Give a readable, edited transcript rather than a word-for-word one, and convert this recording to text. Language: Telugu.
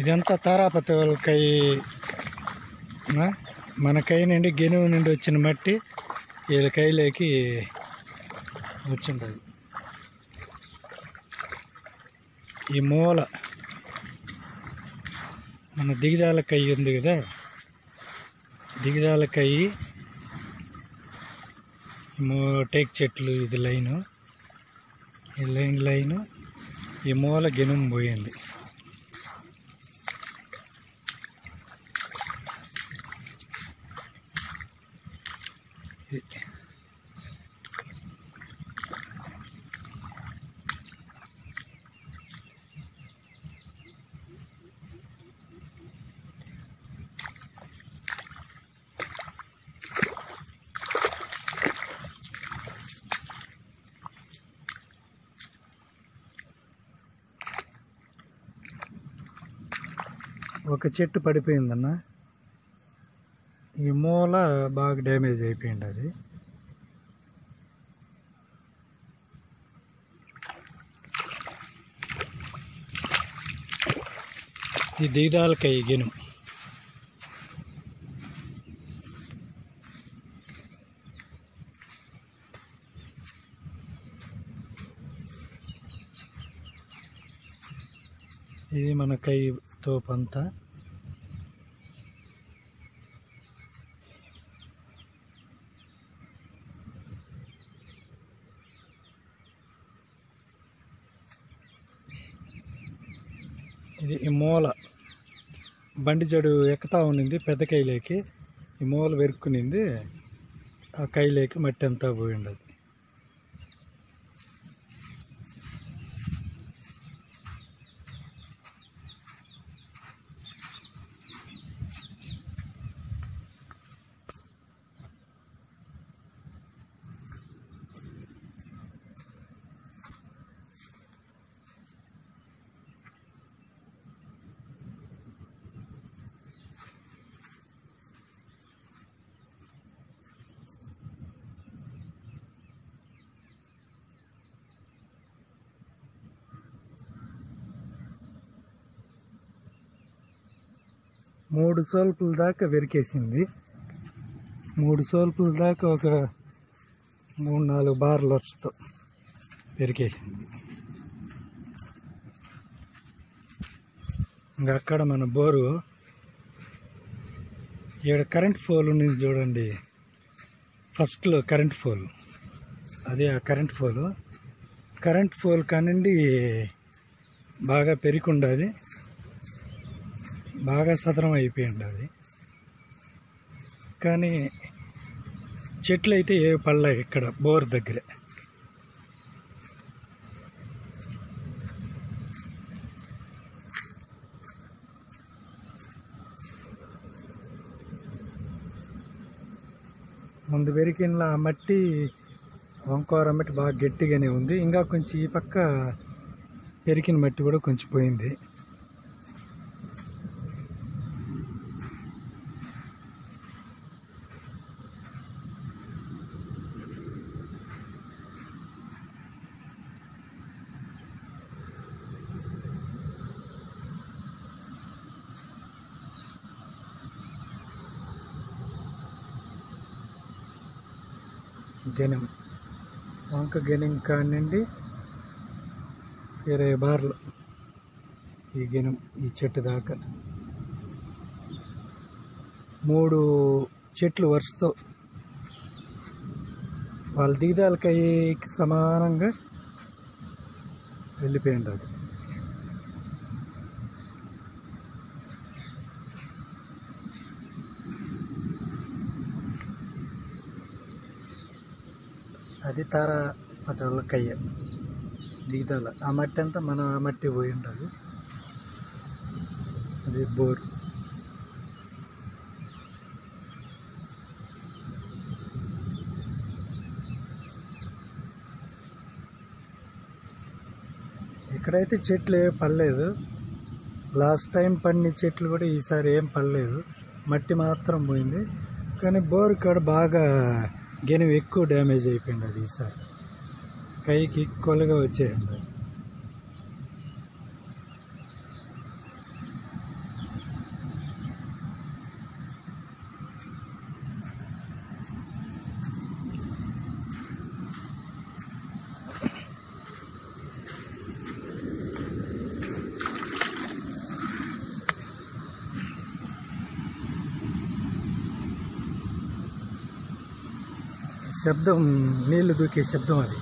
ఇదంతా తారాపతి వాళ్ళ కై, మన కై నుండి గెనువు నుండి వచ్చిన మట్టి వీళ్ళ కైలోకి వచ్చింటుంది. ఈ మూల మన దిగిదాల కై ఉంది కదా, దిగిదాల కై టేక్ చెట్లు, ఇది లైను, ఈ లైను ఈ మూల గెనుము పోయింది. ఒక చెట్టు పడిపోయిందన్న, ఈ మూల బాగా డ్యామేజ్ అయిపోయింది. అది ఈ దిగిదాలకై గెనుము. ఇది మన కై తోపంతా. ఇది ఈ మూల బండి జడు ఎక్కుతా ఉండింది పెద్ద కైలేకి, ఈ మూల వెరుక్కునింది, ఆ కైలేకి మట్టి అంతా పోయింది. అది మూడు సోల్పుల దాకా వెరికేసింది. 3 సోల్పుల దాకా ఒక 3-4 బార్లు వచ్చుతో పెరికేసింది. ఇంకా అక్కడ మన బోరు ఇక్కడ కరెంట్ పోల్ ఉంది చూడండి, ఫస్ట్లో కరెంట్ పోల్, అదే ఆ కరెంట్ పోల్ కానిండి బాగా పెరిగి బాగా సదరం అయిపోయింది. అది కానీ చెట్లు అయితే ఏ పళ్ళ ఇక్కడ బోర్ దగ్గర. ముందు పెరిగిన ఆ మట్టి వంకోర మట్టి బాగా గట్టిగానే ఉంది. ఇంకా కొంచెం ఈ పక్క పెరిగిన మట్టి కూడా కొంచెం పోయింది. గెనం వంక గెనం కానిండి 20 బార్లు ఈ గెనం ఈ చెట్టు దాకా 3 చెట్లు వరుసతో వాళ్ళ దిగిదాలకైకి సమానంగా వెళ్ళిపోయింది. అది అది తారాపతి వాళ్ళ కయ్య దిగిదాల. ఆ మట్టి అంతా మన ఆ మట్టి పోయి ఉంటుంది. అది బోర్. ఇక్కడైతే చెట్లు ఏం పడలేదు. లాస్ట్ టైం పడిన చెట్లు కూడా ఈసారి ఏం పడలేదు, మట్టి మాత్రం పోయింది. కానీ బోర్ కాడ బాగా గెనుము ఎక్కువ డ్యామేజ్ అయిపోయింది. అది ఈసారి కైకి ఈక్వల్గా వచ్చేయండి. శబ్దం, నీళ్లు దూకే శబ్దం అది.